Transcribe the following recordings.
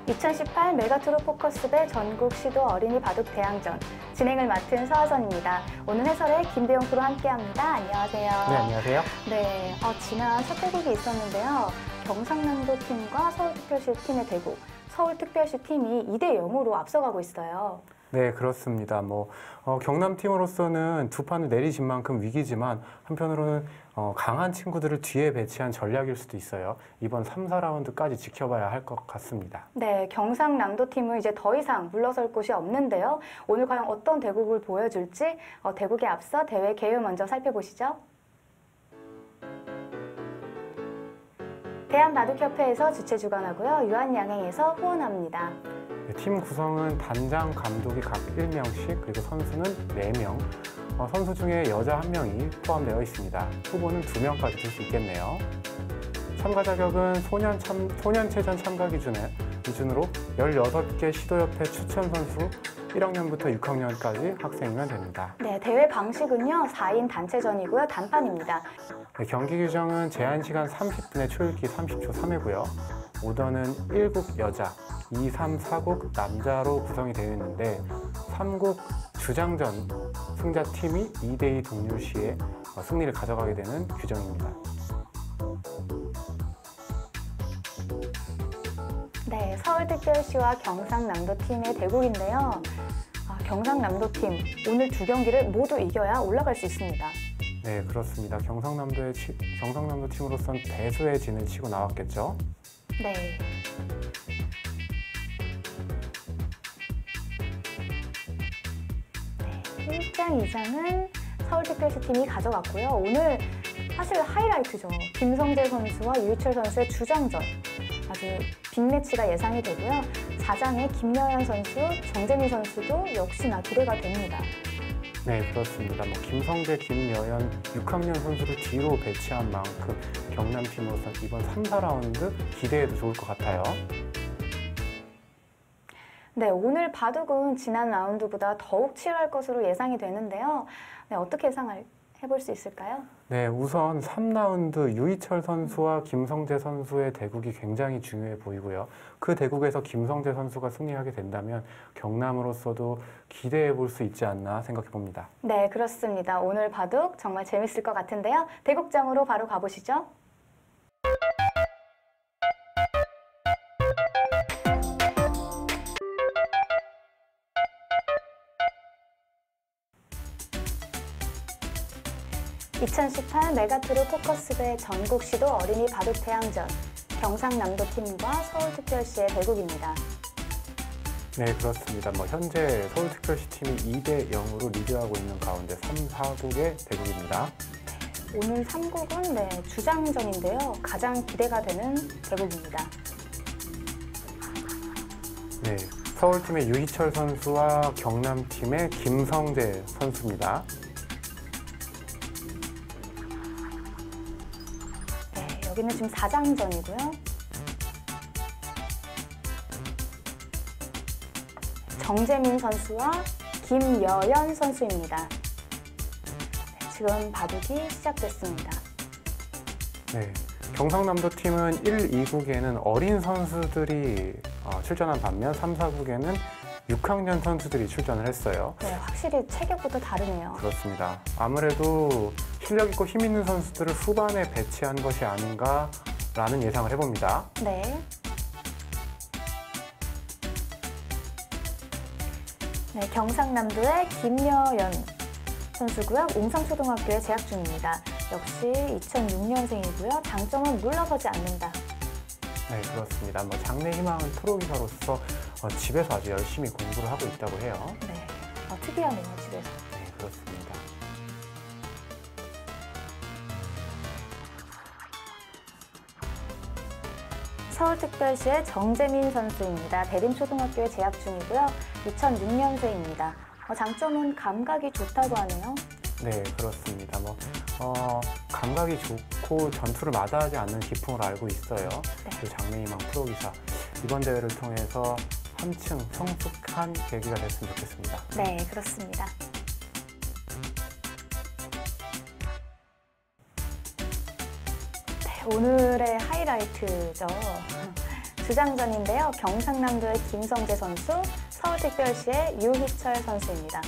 2018 메가트로 포커스배 전국 시도 어린이 바둑 대항전 진행을 맡은 서하선입니다. 오늘 해설에 김대용 프로 함께합니다. 안녕하세요. 네, 안녕하세요. 네, 지난 첫 대국이 있었는데요. 경상남도 팀과 서울특별시 팀의 대국, 서울특별시 팀이 2대 0으로 앞서가고 있어요. 네, 그렇습니다. 경남팀으로서는 두 판을 내리진 만큼 위기지만 한편으로는 강한 친구들을 뒤에 배치한 전략일 수도 있어요. 이번 3, 4라운드까지 지켜봐야 할 것 같습니다. 네, 경상남도 팀은 이제 더 이상 물러설 곳이 없는데요. 오늘 과연 어떤 대국을 보여줄지 대국에 앞서 대회 개요 먼저 살펴보시죠. 대한바둑협회에서 주최 주관하고요. 유한양행에서 후원합니다. 팀 구성은 단장, 감독이 각 1명씩, 그리고 선수는 4명. 선수 중에 여자 1명이 포함되어 있습니다. 후보는 2명까지 들 수 있겠네요. 참가 자격은 소년체전 참가 기준으로 16개 시도협회 추천 선수 1학년부터 6학년까지 학생이면 됩니다. 네, 대회 방식은요. 4인 단체전이고요. 단판입니다. 네, 경기 규정은 제한 시간 30분에 초읽기 30초 3회고요. 오더는 1국 여자, 2, 3, 4국 남자로 구성이 되어 있는데 3국 주장전 승자팀이 2대2 동률 시에 승리를 가져가게 되는 규정입니다. 네, 서울특별시와 경상남도 팀의 대국인데요. 경상남도 팀, 오늘 두 경기를 모두 이겨야 올라갈 수 있습니다. 네, 그렇습니다. 경상남도 팀으로선 대수의 진을 치고 나왔겠죠? 네. 네, 1장, 2장은 서울특별시 팀이 가져갔고요. 오늘 사실 하이라이트죠. 김성재 선수와 유희철 선수의 주장전. 아주 빅매치가 예상이 되고요. 4장의 김여연 선수, 정재민 선수도 역시나 기대가 됩니다. 네, 그렇습니다. 김성재, 김여연 6학년 선수를 뒤로 배치한 만큼 경남팀으로서 이번 3, 4라운드 기대해도 좋을 것 같아요. 네, 오늘 바둑은 지난 라운드보다 더욱 치열할 것으로 예상이 되는데요. 네, 어떻게 예상해볼 수 있을까요? 네, 우선 3라운드 유희철 선수와 김성재 선수의 대국이 굉장히 중요해 보이고요. 그 대국에서 김성재 선수가 승리하게 된다면 경남으로서도 기대해 볼 수 있지 않나 생각해 봅니다. 네, 그렇습니다. 오늘 바둑 정말 재밌을 것 같은데요. 대국장으로 바로 가보시죠. (2018) 메가트로 포커스배 전국 시도 어린이 바둑 대항전 경상남도 팀과 서울특별시의 대국입니다. 네, 그렇습니다. 현재 서울특별시 팀이 2대 0으로 리드하고 있는 가운데 3, 4국의 대국입니다. 오늘 3국은 주장전인데요. 가장 기대가 되는 대국입니다. 네, 서울팀의 유희철 선수와 경남팀의 김성재 선수입니다. 여기는 지금 4장전이고요. 정재민 선수와 김여연 선수입니다. 네, 지금 바둑이 시작됐습니다. 네, 경상남도 팀은 1, 2국에는 어린 선수들이 출전한 반면 3, 4국에는 6학년 선수들이 출전을 했어요. 네, 확실히 체격부터 다르네요. 그렇습니다. 아무래도 실력 있고 힘 있는 선수들을 후반에 배치한 것이 아닌가라는 예상을 해봅니다. 네. 네, 경상남도의 김여연 선수고요. 웅성초등학교에 재학 중입니다. 역시 2006년생이고요. 장점은 물러서지 않는다. 네, 그렇습니다. 장래희망은 프로기사로서 집에서 아주 열심히 공부를 하고 있다고 해요. 네, 특이하네요, 집에서. 네, 그렇습니다. 서울특별시의 정재민 선수입니다. 대림초등학교에 재학 중이고요. 2006년생입니다. 장점은 감각이 좋다고 하네요. 네, 그렇습니다. 감각이 좋고 전투를 마다하지 않는 기풍을 알고 있어요. 네. 그 장래희망 프로기사. 이번 대회를 통해서 한층 성숙한 계기가 됐으면 좋겠습니다. 네, 그렇습니다. 네, 오늘의 하이라이트죠. 주장전인데요. 경상남도의 김성재 선수, 서울특별시의 유희철 선수입니다.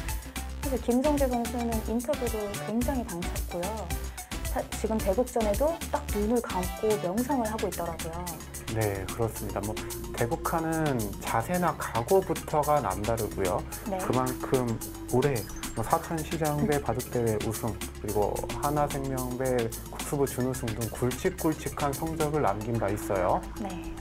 사실 김성재 선수는 인터뷰도 굉장히 당찼고요. 지금 대국전에도 딱 눈을 감고 명상을 하고 있더라고요. 네, 그렇습니다. 뭐 대국하는 자세나 각오부터가 남다르고요. 네. 그만큼 올해 사천시장배 바둑대회 우승, 그리고 하나생명배 국수부 준우승 등 굵직굵직한 성적을 남긴 바 있어요. 네.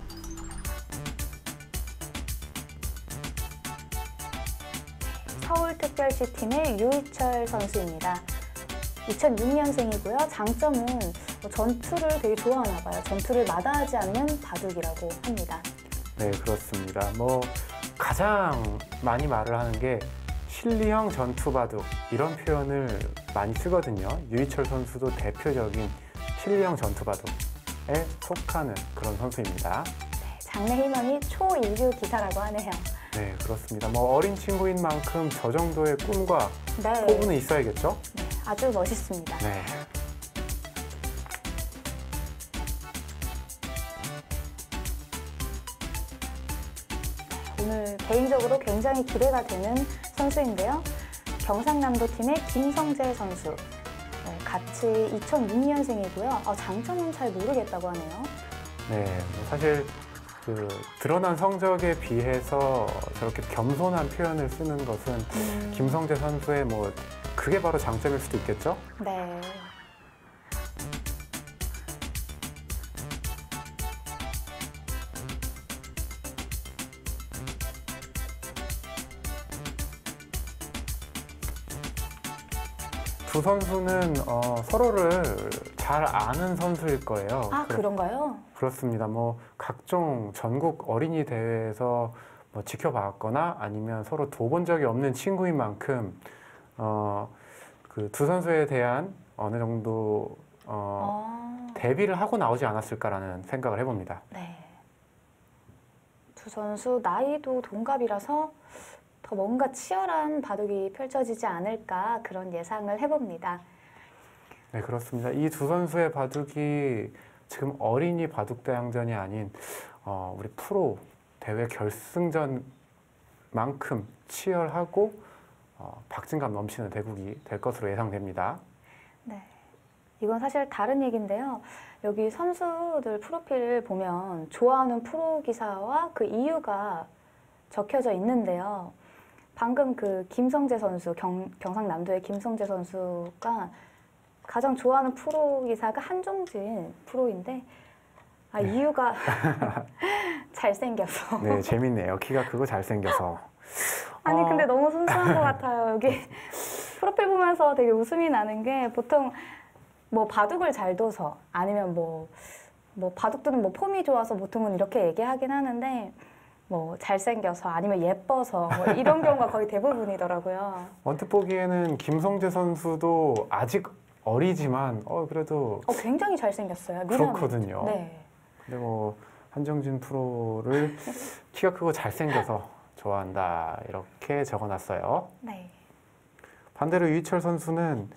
서울특별시 팀의 유희철 선수입니다. 2006년생이고요. 장점은 전투를 되게 좋아하나 봐요. 전투를 마다하지 않는 바둑이라고 합니다. 네, 그렇습니다. 뭐 가장 많이 말을 하는 게 실리형 전투 바둑 이런 표현을 많이 쓰거든요. 유희철 선수도 대표적인 실리형 전투 바둑에 속하는 그런 선수입니다. 네, 장래 희망이 초일류 기사라고 하네요. 네, 그렇습니다. 뭐 어린 친구인 만큼 저 정도의 꿈과 네. 포부는 있어야겠죠? 네, 아주 멋있습니다. 네. 오늘 개인적으로 굉장히 기대가 되는 선수인데요. 경상남도 팀의 김성재 선수. 네, 같이 2006년생이고요. 장점은 잘 모르겠다고 하네요. 네, 뭐 사실 드러난 성적에 비해서 저렇게 겸손한 표현을 쓰는 것은 김성재 선수의 뭐 그게 바로 장점일 수도 있겠죠? 네. 두 선수는 서로를 잘 아는 선수일 거예요. 그런가요? 그렇습니다. 뭐 각종 전국 어린이 대회에서 뭐 지켜봤거나 아니면 서로 둬본 적이 없는 친구인 만큼 그 두 선수에 대한 어느 정도 대비를 하고 나오지 않았을까라는 생각을 해봅니다. 네. 두 선수 나이도 동갑이라서 더 뭔가 치열한 바둑이 펼쳐지지 않을까 그런 예상을 해봅니다. 네, 그렇습니다. 이 두 선수의 바둑이 지금 어린이 바둑대항전이 아닌 우리 프로 대회 결승전만큼 치열하고 박진감 넘치는 대국이 될 것으로 예상됩니다. 네, 이건 사실 다른 얘기인데요. 여기 선수들 프로필을 보면 좋아하는 프로 기사와 그 이유가 적혀져 있는데요. 방금 그 김성재 선수, 경상남도의 김성재 선수가 가장 좋아하는 프로 기사가 한종진 프로인데 이유가 잘생겨서. 네, 재밌네요. 키가 크고 잘생겨서. 아니 근데 너무 순수한 것 같아요. 여기 프로필 보면서 되게 웃음이 나는 게 보통 뭐 바둑을 잘 둬서 아니면 뭐 바둑 두는 뭐 폼이 좋아서 보통은 이렇게 얘기하긴 하는데 뭐 잘생겨서 아니면 예뻐서 뭐 이런 경우가 거의 대부분이더라고요. 언뜻 보기에는 김성재 선수도 아직 어리지만 그래도 굉장히 잘생겼어요. 그렇거든요. 네. 근데 뭐 한정진 프로를 키가 크고 잘생겨서 좋아한다 이렇게 적어놨어요. 네. 반대로 유희철 선수는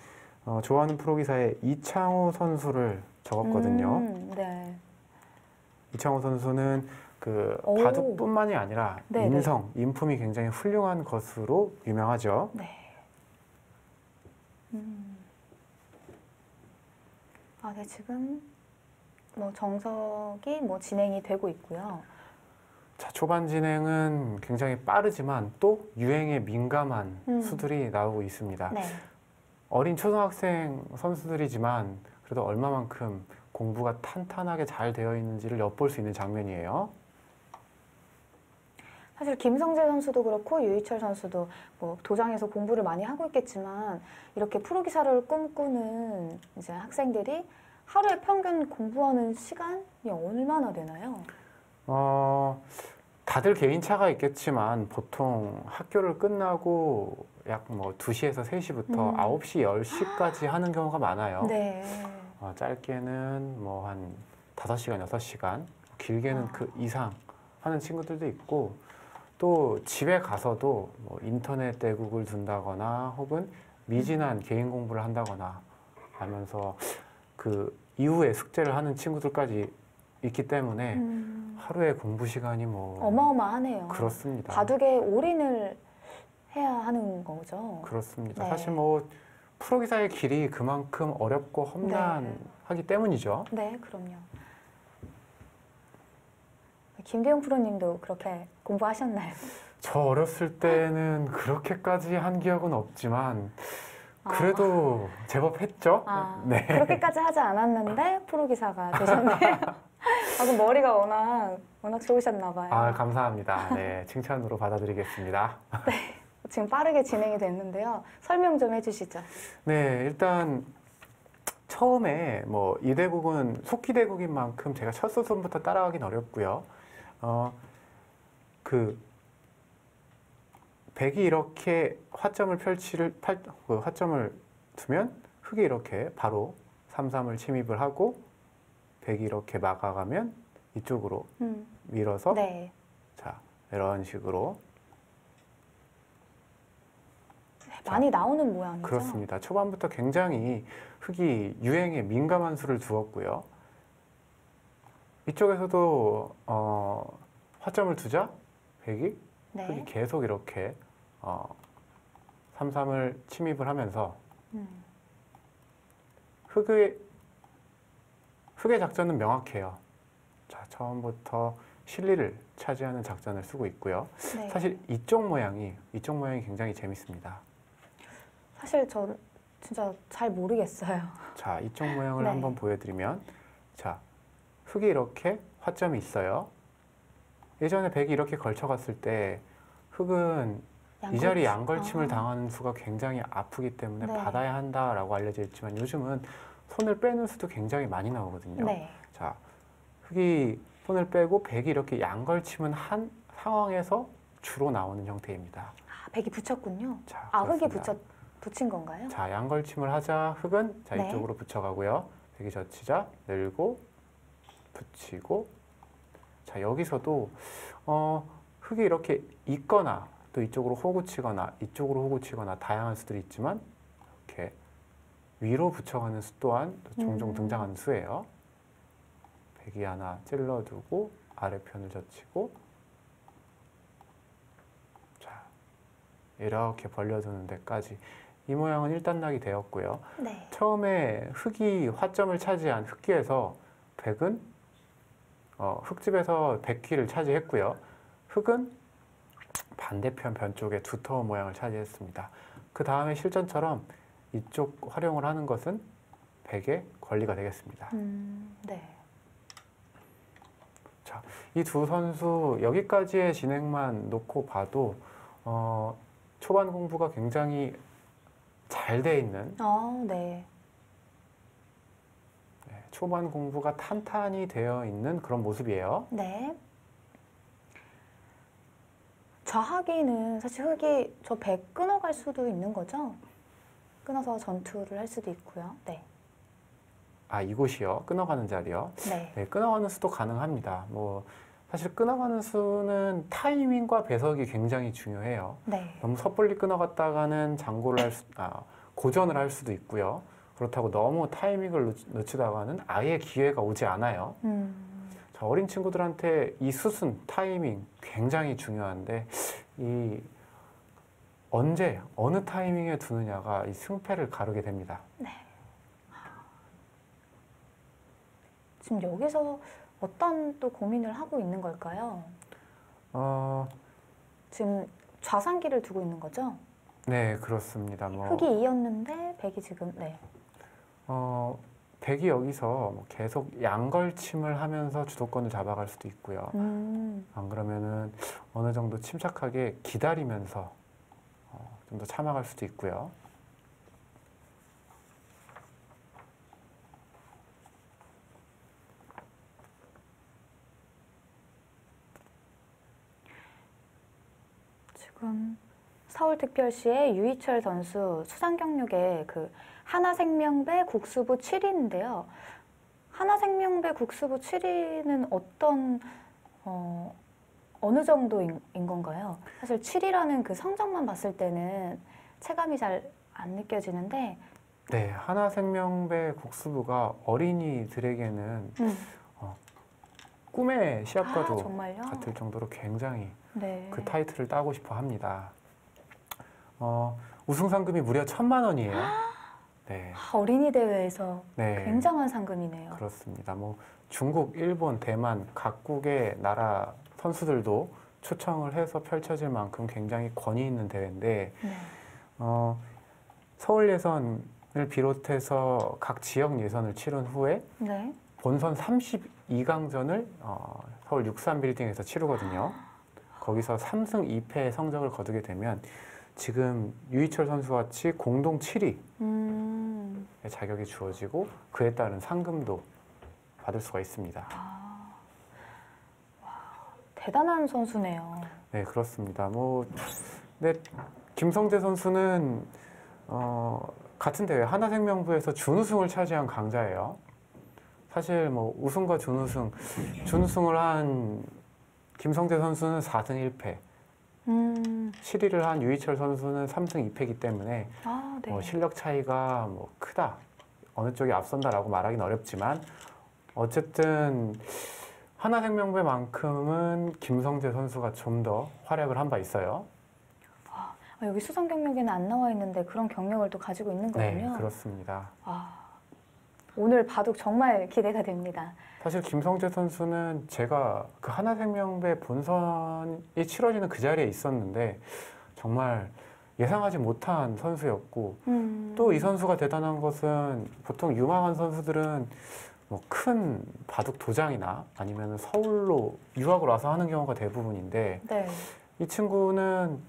좋아하는 프로 기사에 이창호 선수를 적었거든요. 네. 이창호 선수는 그 오. 바둑뿐만이 아니라 네네. 인성, 인품이 굉장히 훌륭한 것으로 유명하죠. 네. 네, 지금 뭐 정석이 뭐 진행이 되고 있고요. 자, 초반 진행은 굉장히 빠르지만 또 유행에 민감한 수들이 나오고 있습니다. 네. 어린 초등학생 선수들이지만 그래도 얼마만큼 공부가 탄탄하게 잘 되어 있는지를 엿볼 수 있는 장면이에요. 사실 김성재 선수도 그렇고 유희철 선수도 뭐 도장에서 공부를 많이 하고 있겠지만 이렇게 프로 기사를 꿈꾸는 이제 학생들이 하루에 평균 공부하는 시간이 얼마나 되나요? 다들 개인차가 있겠지만 보통 학교를 끝나고 약 뭐 2시에서 3시부터 9시, 10시까지 하는 경우가 많아요. 네. 짧게는 뭐 한 5시간, 6시간, 길게는 그 이상 하는 친구들도 있고 또 집에 가서도 뭐 인터넷 대국을 둔다거나 혹은 미진한 개인 공부를 한다거나 하면서 그 이후에 숙제를 하는 친구들까지 있기 때문에 하루에 공부 시간이 뭐 어마어마하네요. 그렇습니다. 바둑에 올인을 해야 하는 거죠. 그렇습니다. 네. 사실 뭐 프로 기사의 길이 그만큼 어렵고 험난하기 때문이죠. 네, 그럼요. 김대용 프로님도 그렇게 공부하셨나요? 저 어렸을 때는 그렇게까지 한 기억은 없지만 그래도 제법 했죠. 네. 그렇게까지 하지 않았는데 프로 기사가 되셨네요. 그럼 머리가 워낙 좋으셨나 봐요. 감사합니다. 네, 칭찬으로 받아들이겠습니다. 지금 빠르게 진행이 됐는데요. 설명 좀 해주시죠. 네, 일단 처음에 뭐 이대국은 속기대국인 만큼 제가 첫 수순부터 따라가긴 어렵고요. 백이 이렇게 화점을 화점을 두면 흑이 이렇게 바로 3-3을 침입을 하고 백이 이렇게 막아가면 이쪽으로 밀어서 네. 자, 이런 식으로 많이 나오는 모양이죠? 그렇습니다. 초반부터 굉장히 흑이 유행에 민감한 수를 두었고요. 이쪽에서도 화점을 두자 백이 네. 흑이 계속 이렇게 3-3을 침입을 하면서 흑의 작전은 명확해요. 자, 처음부터 실리를 차지하는 작전을 쓰고 있고요. 네. 사실 이쪽 모양이 굉장히 재밌습니다. 사실 저 진짜 잘 모르겠어요. 자, 이쪽 모양을 네. 한번 보여드리면, 자, 흑이 이렇게 화점이 있어요. 예전에 백이 이렇게 걸쳐갔을 때 흑은 이 자리 양걸침을 당하는 수가 굉장히 아프기 때문에 네. 받아야 한다라고 알려져 있지만 요즘은 손을 빼는 수도 굉장히 많이 나오거든요. 네. 자, 흑이 손을 빼고 백이 이렇게 양걸침은 한 상황에서 주로 나오는 형태입니다. 백이 붙였군요. 자, 흑이 그렇습니다. 붙인 건가요? 자, 양걸침을 하자 흑은 자, 네. 이쪽으로 붙여가고요. 백이 젖히자 늘고 붙이고 자, 여기서도 흑이 이렇게 있거나 또 이쪽으로 호구 치거나 이쪽으로 호구 치거나 다양한 수들이 있지만 이렇게 위로 붙여가는 수 또한 또 종종 등장하는 수예요. 백이 하나 찔러두고 아래편을 젖히고 자, 이렇게 벌려두는 데까지 이 모양은 1단락이 되었고요. 네. 처음에 흑이 화점을 차지한 흑기에서 백은 흑집에서 백기를 차지했고요. 흑은 반대편 변 쪽에 두터운 모양을 차지했습니다. 그 다음에 실전처럼 이쪽 활용을 하는 것은 백의 권리가 되겠습니다. 네. 자, 이 두 선수 여기까지의 진행만 놓고 봐도 초반 공부가 굉장히 잘 돼 있는 네. 초반 공부가 탄탄히 되어 있는 그런 모습이에요. 네. 좌하기는 사실 흑이 저 백 끊어갈 수도 있는 거죠? 끊어서 전투를 할 수도 있고요. 네. 이곳이요. 끊어가는 자리요. 네. 네, 끊어가는 수도 가능합니다. 뭐 사실 끊어가는 수는 타이밍과 배석이 굉장히 중요해요. 네. 너무 섣불리 끊어갔다가는 장고를 고전을 할 수도 있고요. 그렇다고 너무 타이밍을 놓치다가는 아예 기회가 오지 않아요. 자, 어린 친구들한테 이 수순, 타이밍 굉장히 중요한데 이 언제, 어느 타이밍에 두느냐가 이 승패를 가르게 됩니다. 네. 지금 여기서 어떤 또 고민을 하고 있는 걸까요? 지금 좌상기를 두고 있는 거죠? 네, 그렇습니다. 흑이 이었는데 백이 지금 네. 백이 여기서 뭐 계속 양걸침을 하면서 주도권을 잡아갈 수도 있고요. 안 그러면은 어느 정도 침착하게 기다리면서 좀 더 참아갈 수도 있고요. 지금 서울특별시의 유희철 선수 수상경력의 그 하나생명배 국수부 7위인데요. 하나생명배 국수부 7위는 어느 정도인 건가요? 사실 7위라는 그 성적만 봤을 때는 체감이 잘 안 느껴지는데 네, 하나생명배 국수부가 어린이들에게는 꿈의 시합과도 정말요? 같을 정도로 굉장히 네. 그 타이틀을 따고 싶어 합니다. 우승 상금이 무려 1,000만 원이에요. 네, 어린이 대회에서 네, 굉장한 상금이네요. 그렇습니다. 뭐 중국, 일본, 대만 각국의 나라 선수들도 초청을 해서 펼쳐질 만큼 굉장히 권위 있는 대회인데 네. 서울 예선을 비롯해서 각 지역 예선을 치른 후에 네. 본선 32강전을 서울 63빌딩에서 치르거든요. 거기서 3승 2패의 성적을 거두게 되면 지금 유희철 선수와 같이 공동 7위의 자격이 주어지고 그에 따른 상금도 받을 수가 있습니다. 대단한 선수네요. 네, 그렇습니다. 근데 김성재 선수는 같은 대회 하나생명부에서 준우승을 차지한 강자예요. 사실 뭐 우승과 준우승을 한 김성재 선수는 4승 1패, 7위를 한 유희철 선수는 3승 2패이기 때문에 네. 실력 차이가 크다, 어느 쪽이 앞선다라고 말하기는 어렵지만 어쨌든 하나생명부만큼은 김성재 선수가 좀 더 활약을 한 바 있어요. 여기 수상 경력에는 안 나와 있는데 그런 경력을 또 가지고 있는 거군요. 네, 그렇습니다. 오늘 바둑 정말 기대가 됩니다. 사실 김성재 선수는 제가 그 하나생명배 본선이 치러지는 그 자리에 있었는데 정말 예상하지 못한 선수였고 또 이 선수가 대단한 것은 보통 유망한 선수들은 큰 바둑 도장이나 아니면 서울로 유학을 와서 하는 경우가 대부분인데 네. 이 친구는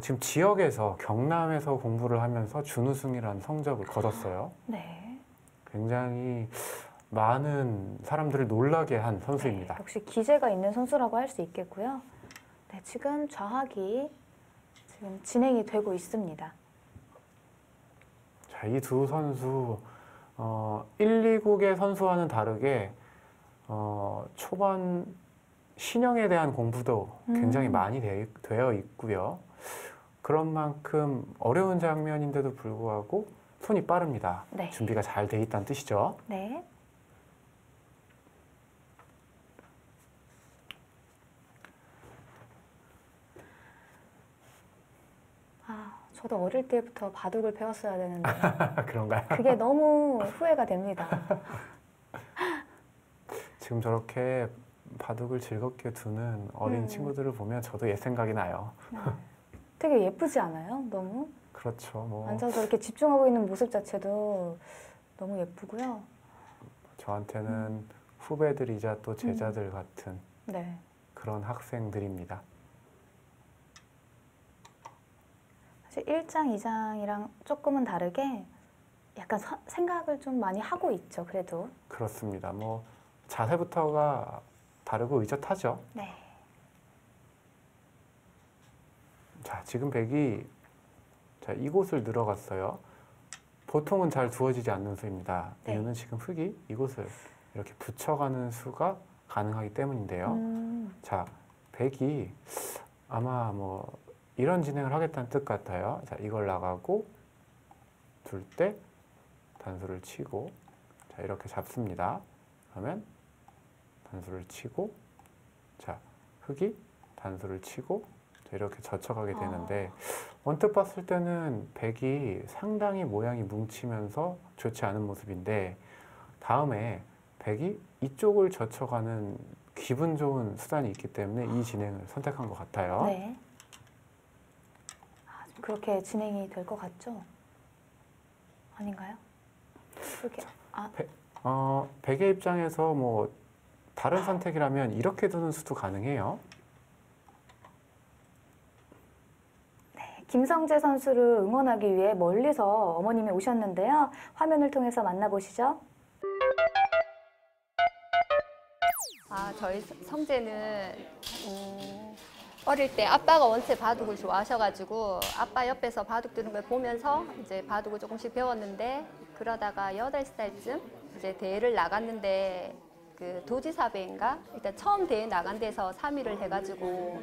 지금 지역에서 경남에서 공부를 하면서 준우승이라는 성적을 거뒀어요. 네. 굉장히 많은 사람들을 놀라게 한 선수입니다. 네, 역시 기재가 있는 선수라고 할 수 있겠고요. 네, 지금 좌학이 지금 진행이 되고 있습니다. 자, 이 두 선수 1, 2국의 선수와는 다르게 초반 신형에 대한 공부도 굉장히 많이 되어 있고요. 그런 만큼 어려운 장면인데도 불구하고 손이 빠릅니다. 네. 준비가 잘 돼 있다는 뜻이죠. 네. 저도 어릴 때부터 바둑을 배웠어야 되는데 그런가요? 그게 너무 후회가 됩니다. 지금 저렇게 바둑을 즐겁게 두는 어린 친구들을 보면 저도 옛 생각이 나요. 되게 예쁘지 않아요? 너무? 그렇죠. 앉아서 저렇게 집중하고 있는 모습 자체도 너무 예쁘고요. 저한테는 후배들이자 또 제자들 같은 네. 그런 학생들입니다. 사실 1장, 2장이랑 조금은 다르게 약간 생각을 좀 많이 하고 있죠, 그래도. 그렇습니다. 자세부터가 다르고 의젓하죠. 네. 자, 지금 백이 이곳을 들어갔어요. 보통은 잘 두어지지 않는 수입니다. 네. 이유는 지금 흙이 이곳을 이렇게 붙여가는 수가 가능하기 때문인데요. 자, 백이 아마 이런 진행을 하겠다는 뜻 같아요. 자, 이걸 나가고 둘 때 단수를 치고 자, 이렇게 잡습니다. 그러면 단수를 치고 자, 흙이 단수를 치고 자, 이렇게 젖혀가게 되는데 언뜻 봤을 때는 백이 상당히 모양이 뭉치면서 좋지 않은 모습인데 다음에 백이 이쪽을 젖혀가는 기분 좋은 수단이 있기 때문에 이 진행을 선택한 것 같아요. 네. 그렇게 진행이 될 것 같죠? 아닌가요? 이렇게 백의 입장에서 다른 선택이라면 이렇게 두는 수도 가능해요. 네, 김성재 선수를 응원하기 위해 멀리서 어머님이 오셨는데요. 화면을 통해서 만나보시죠. 저희 성재는 어릴 때 아빠가 원체 바둑을 좋아하셔가지고 아빠 옆에서 바둑 두는 걸 보면서 이제 바둑을 조금씩 배웠는데 그러다가 8살쯤 이제 대회를 나갔는데 그 도지사배인가? 일단 처음 대회 나간 데서 3위를 해가지고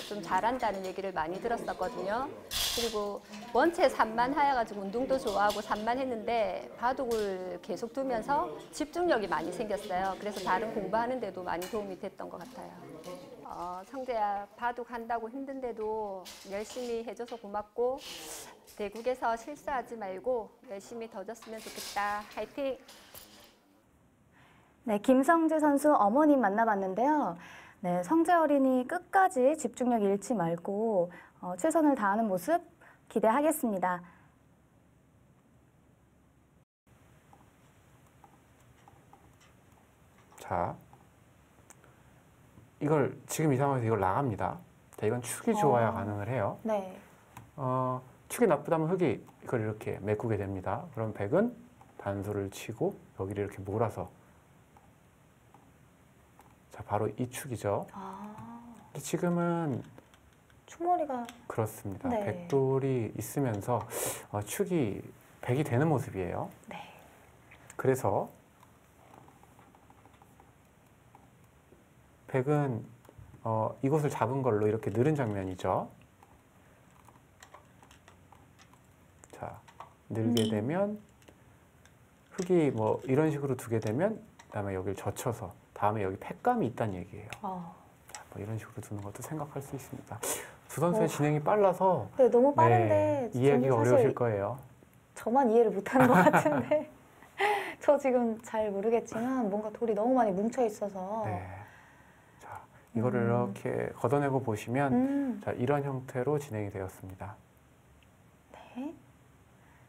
좀 잘한다는 얘기를 많이 들었었거든요. 그리고 원체 산만하여가지고 운동도 좋아하고 산만했는데 바둑을 계속 두면서 집중력이 많이 생겼어요. 그래서 다른 공부하는데도 많이 도움이 됐던 것 같아요. 성재야, 바둑 한다고 힘든데도 열심히 해줘서 고맙고 대국에서 실수하지 말고 열심히 더 줬으면 좋겠다. 화이팅! 네, 김성재 선수 어머님 만나봤는데요. 네, 성재 어린이 끝까지 집중력 잃지 말고 최선을 다하는 모습 기대하겠습니다. 자, 이걸 지금 이 상황에서 이걸 나갑니다. 자, 이건 축이 좋아야 가능을 해요. 네. 축이 나쁘다면 흑이 이걸 이렇게 메꾸게 됩니다. 그럼 백은 단수를 치고 여기를 이렇게 몰아서, 자, 바로 이 축이죠. 근데 지금은 충머리가 그렇습니다. 네. 백돌이 있으면서 축이 백이 되는 모습이에요. 네. 그래서 백은 이곳을 잡은 걸로 이렇게 늘은 장면이죠. 자, 늘게 되면 흑이 뭐 이런 식으로 두게 되면 그다음에 여기를 젖혀서 다음에 여기 팩감이 있다는 얘기예요. 자, 뭐 이런 식으로 두는 것도 생각할 수 있습니다. 두 선수의 진행이 빨라서 네, 너무 빠른데 이해하기가 저는 사실 어려우실 거예요. 저만 이해를 못하는 것 같은데 저 지금 잘 모르겠지만 뭔가 돌이 너무 많이 뭉쳐 있어서 네. 자, 이거를 이렇게 걷어내고 보시면 자, 이런 형태로 진행이 되었습니다. 네.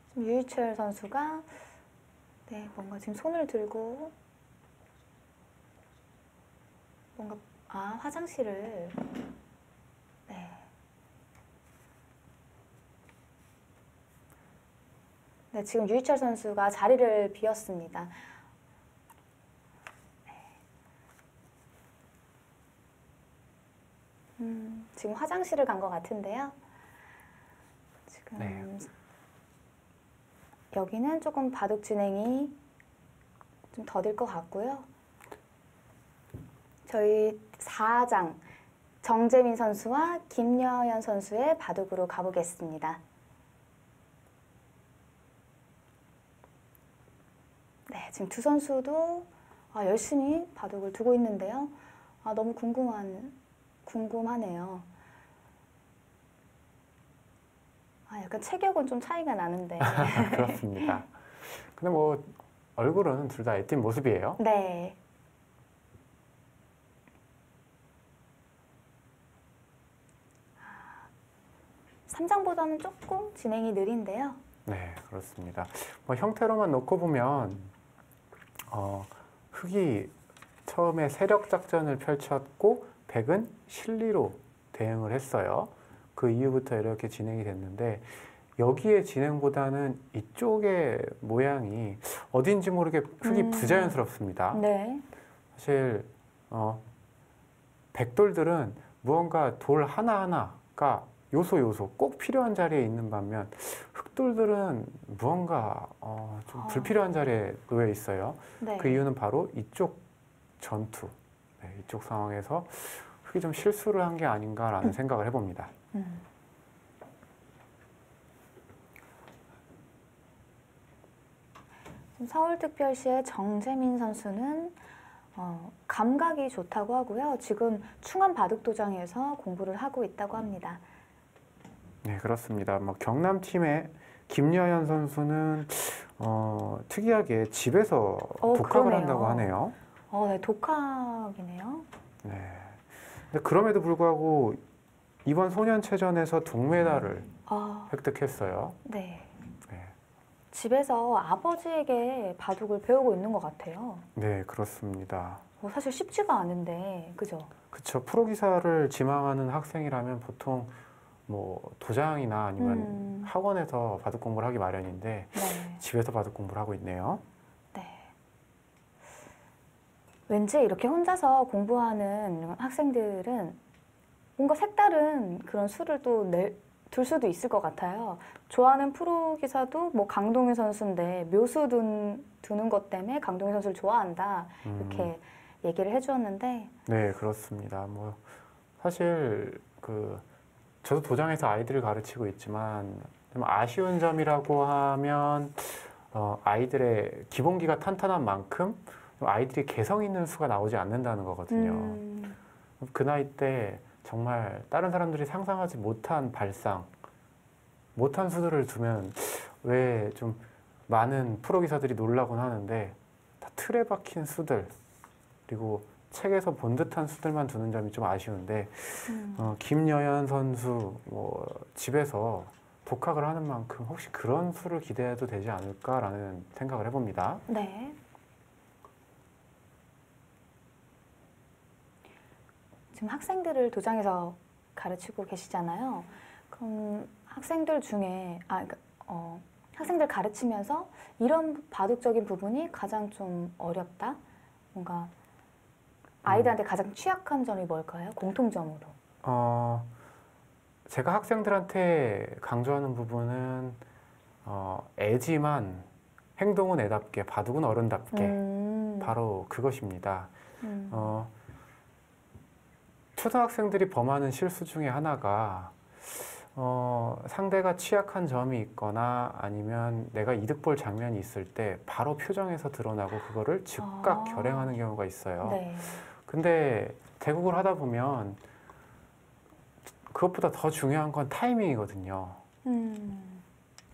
지금 유희철 선수가 네, 뭔가 지금 손을 들고 뭔가 화장실을 네. 네, 지금 유희철 선수가 자리를 비웠습니다. 지금 화장실을 간 것 같은데요. 지금 네. 여기는 조금 바둑 진행이 좀 더딜 것 같고요. 저희 4장 정재민 선수와 김여연 선수의 바둑으로 가보겠습니다. 네, 지금 두 선수도 열심히 바둑을 두고 있는데요. 너무 궁금하네요. 약간 체격은 좀 차이가 나는데. 그렇습니다. 근데 뭐 얼굴은 둘 다 애띤 모습이에요. 네. 삼장보다는 조금 진행이 느린데요. 네, 그렇습니다. 뭐 형태로만 놓고 보면 흑이 처음에 세력 작전을 펼쳤고 백은 실리로 대응을 했어요. 그 이후부터 이렇게 진행이 됐는데 여기에 진행보다는 이쪽의 모양이 어딘지 모르게 흑이 부자연스럽습니다. 네. 사실 백돌들은 무언가 돌 하나하나가 요소 꼭 필요한 자리에 있는 반면 흑돌들은 무언가 좀 불필요한 자리에 놓여 있어요. 네. 그 이유는 바로 이쪽 전투, 네, 이쪽 상황에서 흑이 좀 실수를 한 게 아닌가라는 생각을 해봅니다. 서울특별시의 정재민 선수는 감각이 좋다고 하고요. 지금 충암바둑도장에서 공부를 하고 있다고 합니다. 네, 그렇습니다. 뭐 경남팀의 김여연 선수는 특이하게 집에서 독학을 그러네요. 한다고 하네요. 네, 독학이네요. 네. 근데 그럼에도 불구하고 이번 소년체전에서 동메달을 획득했어요. 네. 네. 집에서 아버지에게 바둑을 배우고 있는 것 같아요. 네, 그렇습니다. 사실 쉽지가 않은데, 그죠? 그쵸. 프로기사를 지망하는 학생이라면 보통 뭐 도장이나 아니면 학원에서 바둑 공부를 하기 마련인데 네. 집에서 바둑 공부를 하고 있네요. 네. 왠지 이렇게 혼자서 공부하는 학생들은 뭔가 색다른 그런 수를 또 둘 수도 있을 것 같아요. 좋아하는 프로 기사도 뭐 강동희 선수인데 묘수 두는 것 때문에 강동희 선수를 좋아한다 이렇게 얘기를 해주었는데 네, 그렇습니다. 뭐 사실 그 저도 도장에서 아이들을 가르치고 있지만 좀 아쉬운 점이라고 하면 아이들의 기본기가 탄탄한 만큼 좀 아이들이 개성 있는 수가 나오지 않는다는 거거든요. 그 나이 때 정말 다른 사람들이 상상하지 못한 발상, 못한 수들을 두면 왜 좀 많은 프로 기사들이 놀라곤 하는데 다 틀에 박힌 수들 그리고 책에서 본 듯한 수들만 두는 점이 좀 아쉬운데 김여연 선수 뭐 집에서 독학을 하는 만큼 혹시 그런 수를 기대해도 되지 않을까라는 생각을 해봅니다. 네. 지금 학생들을 도장에서 가르치고 계시잖아요. 그럼 학생들 중에 학생들 가르치면서 이런 바둑적인 부분이 가장 좀 어렵다? 뭔가 아이들한테 가장 취약한 점이 뭘까요? 공통점으로. 제가 학생들한테 강조하는 부분은 애지만 행동은 애답게, 바둑은 어른답게 바로 그것입니다. 초등학생들이 범하는 실수 중에 하나가 상대가 취약한 점이 있거나 아니면 내가 이득 볼 장면이 있을 때 바로 표정에서 드러나고 그거를 즉각 결행하는 경우가 있어요. 네. 근데 대국을 하다 보면 그것보다 더 중요한 건 타이밍이거든요.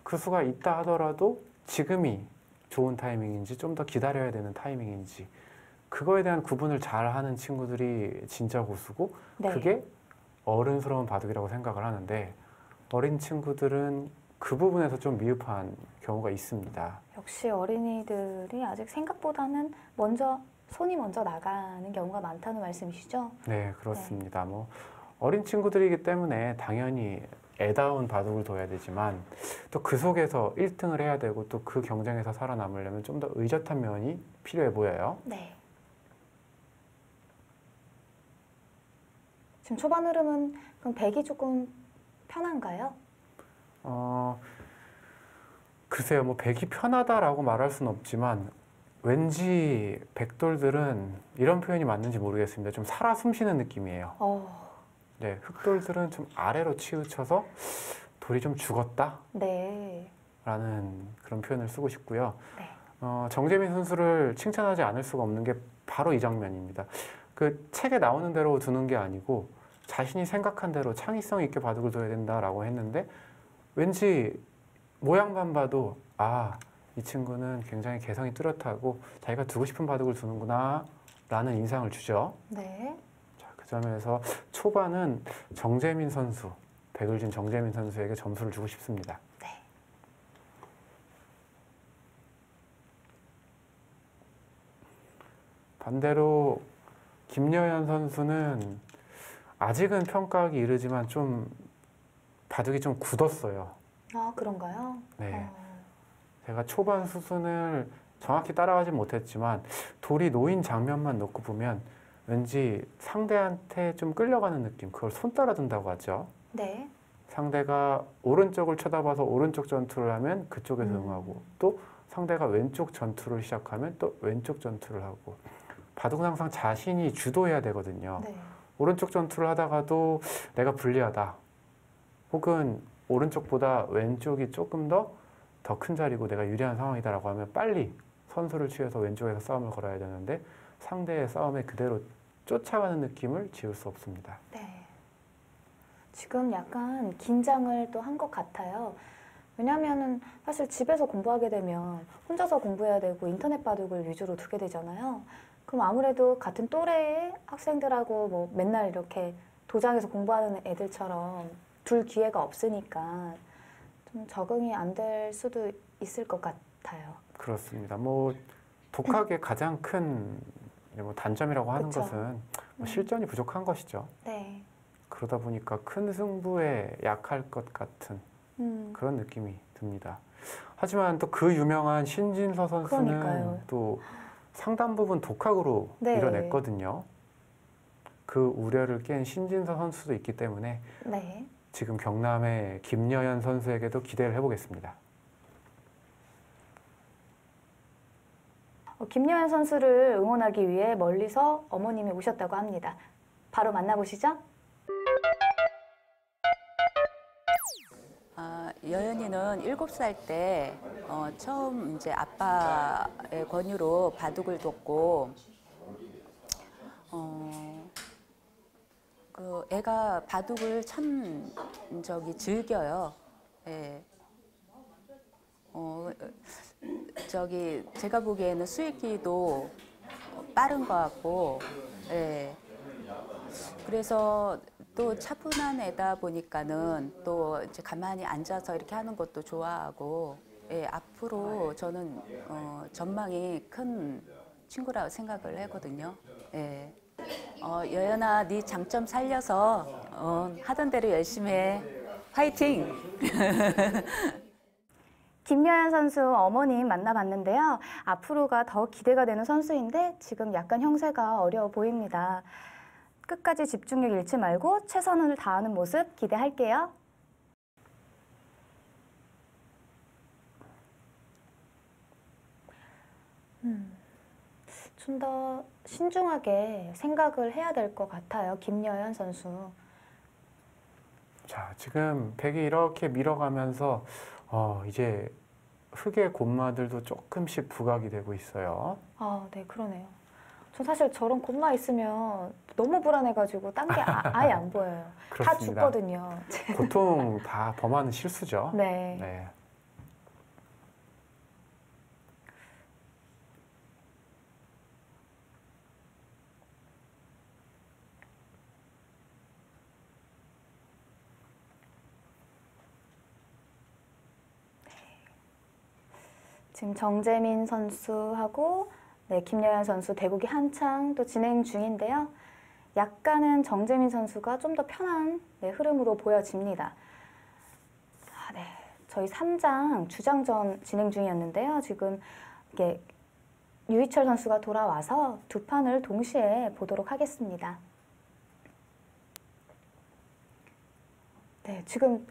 그 수가 있다 하더라도 지금이 좋은 타이밍인지 좀 더 기다려야 되는 타이밍인지 그거에 대한 구분을 잘 하는 친구들이 진짜 고수고 네. 그게 어른스러운 바둑이라고 생각을 하는데 어린 친구들은 그 부분에서 좀 미흡한 경우가 있습니다. 역시 어린이들이 아직 생각보다는 손이 먼저 나가는 경우가 많다는 말씀이시죠? 네, 그렇습니다. 뭐 어린 친구들이기 때문에 당연히 애다운 바둑을 둬야 되지만 또 그 속에서 1등을 해야 되고 또 그 경쟁에서 살아남으려면 좀 더 의젓한 면이 필요해 보여요. 네. 지금 초반 흐름은 그럼 백이 조금 편한가요? 글쎄요, 뭐 백이 편하다라고 말할 수는 없지만 왠지 백돌들은 이런 표현이 맞는지 모르겠습니다. 좀 살아 숨쉬는 느낌이에요. 네, 흑돌들은 좀 아래로 치우쳐서 돌이 좀 죽었다? 네. 라는 그런 표현을 쓰고 싶고요. 네. 정재민 선수를 칭찬하지 않을 수가 없는 게 바로 이 장면입니다. 그 책에 나오는 대로 두는 게 아니고 자신이 생각한 대로 창의성 있게 바둑을 둬야 된다라고 했는데 왠지 모양만 봐도 이 친구는 굉장히 개성이 뚜렷하고 자기가 두고 싶은 바둑을 두는구나 라는 인상을 주죠. 네. 자, 그 점에서 초반은 정재민 선수, 백을진 정재민 선수에게 점수를 주고 싶습니다. 네. 반대로 김여연 선수는 아직은 평가하기 이르지만 좀 바둑이 좀 굳었어요. 그런가요? 네. 제가 초반 수순을 정확히 따라가지 못했지만 돌이 놓인 장면만 놓고 보면 왠지 상대한테 좀 끌려가는 느낌, 그걸 손 따라 든다고 하죠. 네. 상대가 오른쪽을 쳐다봐서 오른쪽 전투를 하면 그쪽에서 응하고 또 상대가 왼쪽 전투를 시작하면 또 왼쪽 전투를 하고 바둑은 항상 자신이 주도해야 되거든요. 네. 오른쪽 전투를 하다가도 내가 불리하다 혹은 오른쪽보다 왼쪽이 조금 더 큰 자리고 내가 유리한 상황이다라고 하면 빨리 선수를 취해서 왼쪽에서 싸움을 걸어야 되는데 상대의 싸움에 그대로 쫓아가는 느낌을 지울 수 없습니다. 네. 지금 약간 긴장을 또 한 것 같아요. 왜냐하면은 사실 집에서 공부하게 되면 혼자서 공부해야 되고 인터넷 바둑을 위주로 두게 되잖아요. 그럼 아무래도 같은 또래의 학생들하고 뭐 맨날 이렇게 도장에서 공부하는 애들처럼 둘 기회가 없으니까 좀 적응이 안 될 수도 있을 것 같아요. 그렇습니다. 뭐 독학의 가장 큰 단점이라고 하는 그쵸. 것은 실전이 부족한 것이죠. 네. 그러다 보니까 큰 승부에 약할 것 같은 그런 느낌이 듭니다. 하지만 또 그 유명한 신진서 선수는 그러니까요. 또 상당 부분 독학으로 네. 이뤄냈거든요. 그 우려를 깬 신진서 선수도 있기 때문에 네. 지금 경남의 김여연 선수에게도 기대를 해보겠습니다. 김여연 선수를 응원하기 위해 멀리서 어머님이 오셨다고 합니다. 바로 만나보시죠. 여연이는 7살 때 처음 이제 아빠의 권유로 바둑을 뒀고 그 애가 바둑을 참 즐겨요. 예. 제가 보기에는 수익기도 빠른 것 같고, 예. 그래서 또 차분한 애다 보니까는 또 이제 가만히 앉아서 이렇게 하는 것도 좋아하고, 예, 앞으로 저는 전망이 큰 친구라고 생각을 하거든요. 예. 여연아, 네 장점 살려서 하던 대로 열심히 해. 화이팅! 김여연 선수 어머님 만나봤는데요. 앞으로가 더 기대가 되는 선수인데 지금 약간 형세가 어려워 보입니다. 끝까지 집중력 잃지 말고 최선을 다하는 모습 기대할게요. 좀 더 신중하게 생각을 해야 될 것 같아요. 김여연 선수. 자, 지금 백이 이렇게 밀어가면서 이제 흙의 곤마들도 조금씩 부각이 되고 있어요. 아, 네, 그러네요. 저 사실 저런 곤마 있으면 너무 불안해가지고 딴 게 아예 안 보여요. 다 그렇습니다. 죽거든요. 보통 다 범하는 실수죠. 네. 네. 지금 정재민 선수하고 김여연 선수 대국이 한창 또 진행 중인데요. 약간은 정재민 선수가 좀 더 편한 흐름으로 보여집니다. 네, 저희 3장 주장전 진행 중이었는데요. 지금 이게 유희철 선수가 돌아와서 두 판을 동시에 보도록 하겠습니다. 네, 지금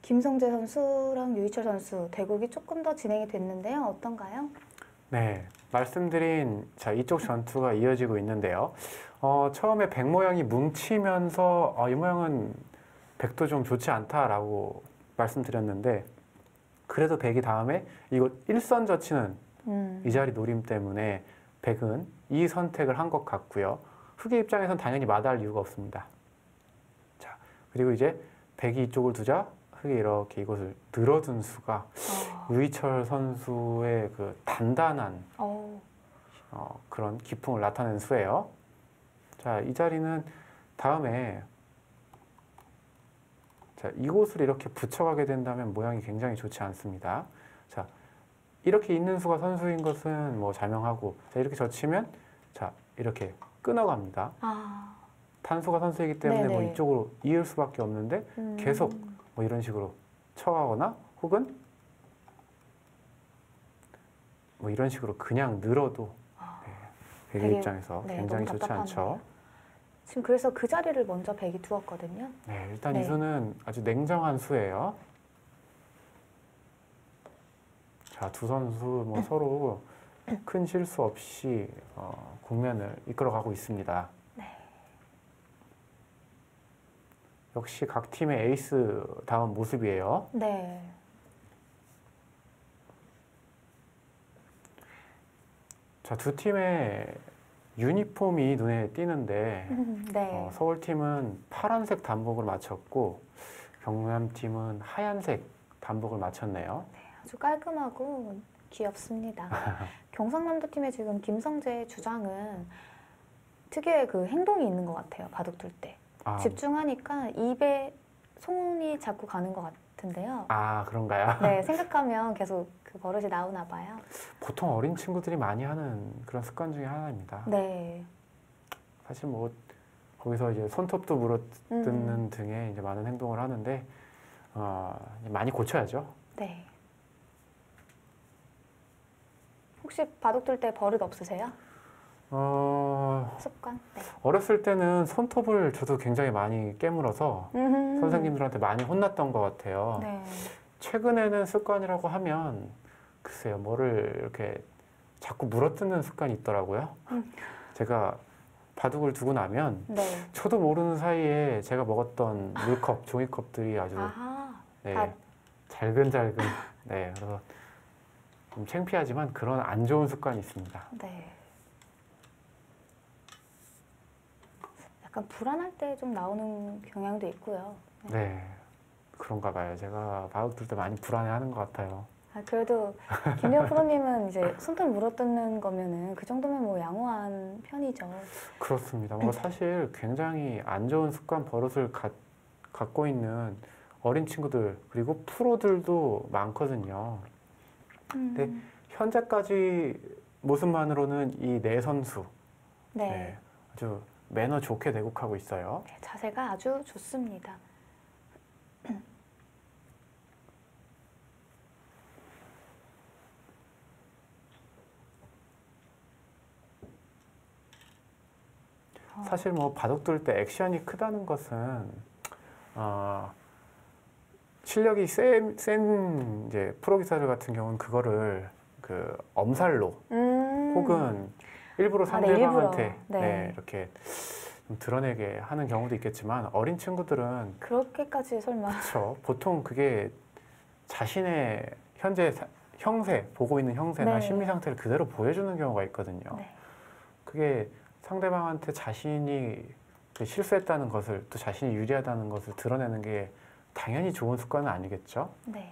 김성재 선수랑 유희철 선수 대국이 조금 더 진행이 됐는데요. 어떤가요? 네, 말씀드린 이쪽 전투가 이어지고 있는데요. 처음에 백 모양이 뭉치면서 이 모양은 백도 좀 좋지 않다라고 말씀드렸는데 그래도 백이 다음에 이거 일선 젖히는 이 자리 노림 때문에 백은 이 선택을 한 것 같고요. 흑의 입장에선 당연히 마다할 이유가 없습니다. 자, 그리고 이제 백이 이쪽을 두자 흑이 이렇게 이것을 늘어준 수가 유희철 선수의 그 단단한 그런 기풍을 나타낸 수예요. 자, 이 자리는 다음에 이곳을 이렇게 붙여가게 된다면 모양이 굉장히 좋지 않습니다. 자, 이렇게 있는 수가 선수인 것은 뭐 자명하고, 자, 이렇게 젖히면 자, 이렇게 끊어갑니다. 단수가 선수이기 때문에 뭐 이쪽으로 이을 수밖에 없는데 계속 뭐 이런 식으로 쳐가거나 혹은 뭐 이런 식으로 그냥 늘어도 백의 입장에서 굉장히 좋지 않죠. 지금 그래서 그 자리를 먼저 백이 두었거든요. 네, 일단 이 수는 아주 냉정한 수예요. 자, 두 선수 뭐 서로 큰 실수 없이 국면을 이끌어가고 있습니다. 역시 각 팀의 에이스다운 모습이에요. 네. 자, 두 팀의 유니폼이 눈에 띄는데 네. 서울팀은 파란색 단복을 맞췄고 경남팀은 하얀색 단복을 맞췄네요. 네, 아주 깔끔하고 귀엽습니다. 경상남도 팀의 지금 김성재 주장은 특유의 그 행동이 있는 것 같아요. 바둑 둘 때. 집중하니까 입에 손이 자꾸 가는 것 같은데요. 아, 그런가요? 네, 생각하면 계속 그 버릇이 나오나 봐요. 보통 어린 친구들이 많이 하는 그런 습관 중에 하나입니다. 네. 사실 뭐 거기서 이제 손톱도 물어뜯는 등의 이제 많은 행동을 하는데 많이 고쳐야죠. 네. 혹시 바둑 둘 때 버릇 없으세요? 습관? 네. 어렸을 때는 손톱을 저도 굉장히 많이 깨물어서 선생님들한테 많이 혼났던 것 같아요. 네. 최근에는 습관이라고 하면 글쎄요, 뭐를 이렇게 자꾸 물어뜯는 습관이 있더라고요. 제가 바둑을 두고 나면 네. 저도 모르는 사이에 제가 먹었던 물컵, 종이컵들이 아주 네, 다- 잘근잘근. 네, 그래서 좀 창피하지만 그런 안 좋은 습관이 있습니다. 네. 약간 불안할 때 좀 나오는 경향도 있고요. 네, 그런가 봐요. 제가 바둑 둘 때 많이 불안해하는 것 같아요. 아, 그래도 김미아 프로님은 이제 손톱 물어뜯는 거면은 그 정도면 뭐 양호한 편이죠. 그렇습니다. 뭐 사실 굉장히 안 좋은 습관 버릇을 갖고 있는 어린 친구들 그리고 프로들도 많거든요. 네. 현재까지 모습만으로는 이 네 선수 네. 네, 아주 매너 좋게 대국하고 있어요. 네, 자세가 아주 좋습니다. 사실 뭐 바둑 둘 때 액션이 크다는 것은 실력이 센 이제 프로 기사들 같은 경우는 그거를 그 엄살로 혹은 일부러 아, 네, 일부러. 상대방한테 네. 네, 이렇게 좀 드러내게 하는 경우도 있겠지만 어린 친구들은 그렇게까지 설마. 그렇죠. 보통 그게 자신의 현재 형세 보고 있는 형세나 네. 심리 상태를 그대로 보여주는 경우가 있거든요. 네. 그게 상대방한테 자신이 그 실수했다는 것을 또 자신이 유리하다는 것을 드러내는 게 당연히 좋은 습관은 아니겠죠. 네.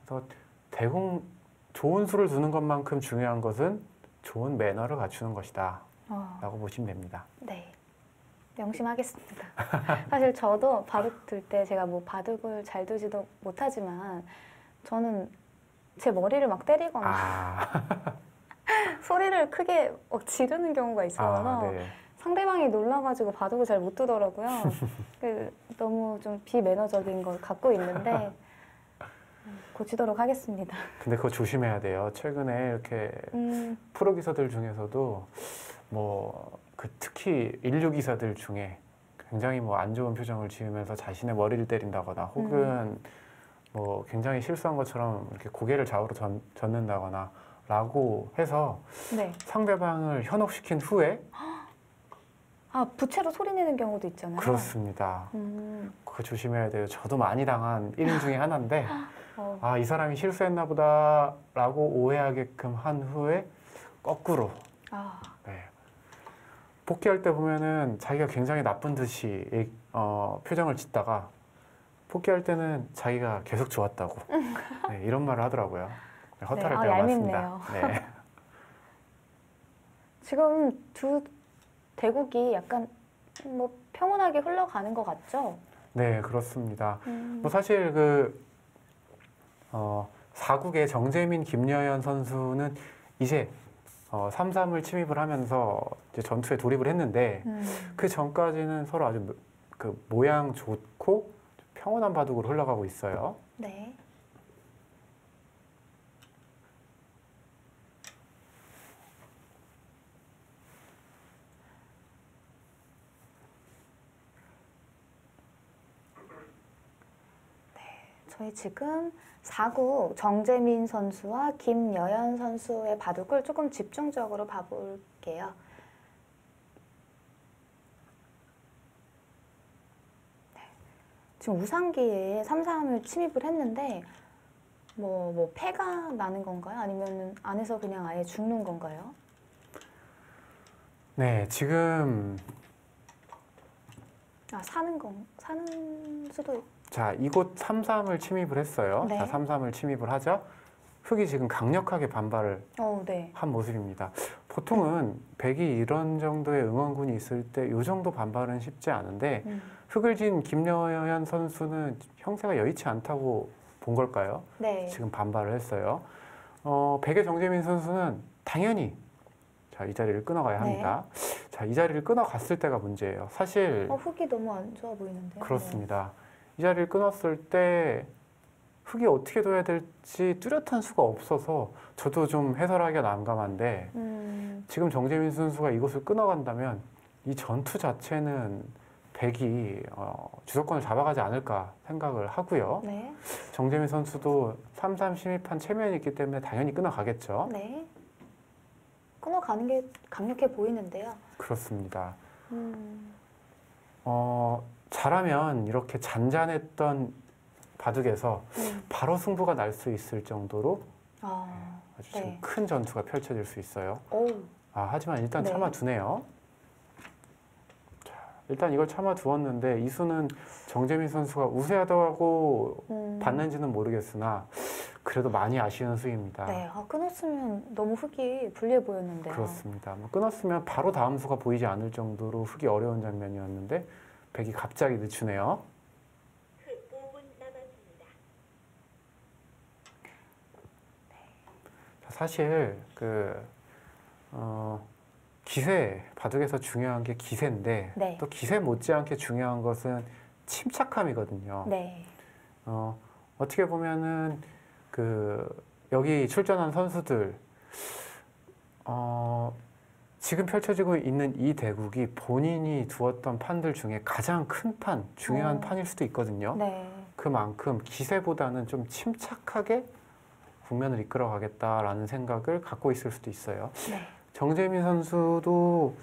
그래서 좋은 수를 두는 것만큼 중요한 것은 좋은 매너를 갖추는 것이다 라고 보시면 됩니다. 네. 명심하겠습니다. 사실 저도 바둑 둘 때 제가 뭐 바둑을 잘 두지도 못하지만 저는 제 머리를 막 때리거나 소리를 크게 막 지르는 경우가 있어서 네. 상대방이 놀라가지고 바둑을 잘 못 두더라고요. 너무 좀 비매너적인 걸 갖고 있는데 고치도록 하겠습니다. 근데 그거 조심해야 돼요. 최근에 이렇게 프로 기사들 중에서도 뭐 그 특히 인류 기사들 중에 굉장히 뭐 안 좋은 표정을 지으면서 자신의 머리를 때린다거나 혹은 뭐 굉장히 실수한 것처럼 이렇게 고개를 좌우로 젓는다거나 라고 해서 네. 상대방을 현혹시킨 후에 아, 부채로 소리 내는 경우도 있잖아요. 그렇습니다. 그거 조심해야 돼요. 저도 많이 당한 1인 중에 하나인데 아, 이 사람이 실수했나 보다 라고 오해하게끔 한 후에 거꾸로 네. 복귀할 때 보면은 자기가 굉장히 나쁜 듯이 표정을 짓다가 복귀할 때는 자기가 계속 좋았다고 네, 이런 말을 하더라고요. 네, 허탈할 때가 많습니다. 얄밉네요. 네. 지금 두 대국이 약간 뭐 평온하게 흘러가는 것 같죠? 네, 그렇습니다. 뭐 사실 그 4국의 정재민, 김여연 선수는 이제 3-3을 침입을 하면서 이제 전투에 돌입을 했는데 그 전까지는 서로 아주 그 모양 좋고 평온한 바둑으로 흘러가고 있어요. 네. 저희 지금 4구 정재민 선수와 김여연 선수의 바둑을 조금 집중적으로 봐볼게요. 네. 지금 우상기에 3-3을 침입을 했는데 뭐 패가 나는 건가요? 아니면 안에서 그냥 아예 죽는 건가요? 네, 지금 사는 수도 자, 이곳 3-3을 침입을 했어요. 네. 자, 3-3을 침입을 하자 흑이 지금 강력하게 반발을 네. 한 모습입니다. 보통은 백이 이런 정도의 응원군이 있을 때 이 정도 반발은 쉽지 않은데 흑을 진 김여연 선수는 형세가 여의치 않다고 본 걸까요? 네. 지금 반발을 했어요. 백의 정재민 선수는 당연히 자, 이 자리를 끊어가야 합니다. 자, 이 자리를 끊어갔을 때가 문제예요. 사실 흑이 너무 안 좋아 보이는데요. 그렇습니다. 이 자리를 끊었을 때 흑이 어떻게 둬야 될지 뚜렷한 수가 없어서 저도 좀 해설하기가 난감한데 지금 정재민 선수가 이곳을 끊어간다면 이 전투 자체는 백이 주도권을 잡아가지 않을까 생각을 하고요. 네. 정재민 선수도 3-3 침입한 체면이 있기 때문에 당연히 끊어가겠죠. 네. 끊어가는 게 강력해 보이는데요. 그렇습니다. 잘하면 이렇게 잔잔했던 바둑에서 바로 승부가 날 수 있을 정도로 아, 아주 지금 네. 큰 전투가 펼쳐질 수 있어요. 오, 하지만 일단 네. 참아두네요. 자, 일단 이걸 참아두었는데 이 수는 정재민 선수가 우세하다고 봤는지는 모르겠으나 그래도 많이 아쉬운 수입니다. 네. 끊었으면 너무 흙이 불리해 보였는데요. 그렇습니다. 끊었으면 바로 다음 수가 보이지 않을 정도로 흙이 어려운 장면이었는데 백이 갑자기 늦추네요. 사실 기세, 바둑에서 중요한 게 기세인데 네. 또 기세 못지않게 중요한 것은 침착함이거든요. 네. 어떻게 보면은 여기 출전한 선수들 지금 펼쳐지고 있는 이 대국이 본인이 두었던 판들 중에 가장 큰 판, 중요한 판일 수도 있거든요. 네. 그만큼 기세보다는 좀 침착하게 국면을 이끌어가겠다라는 생각을 갖고 있을 수도 있어요. 네. 정재민 선수도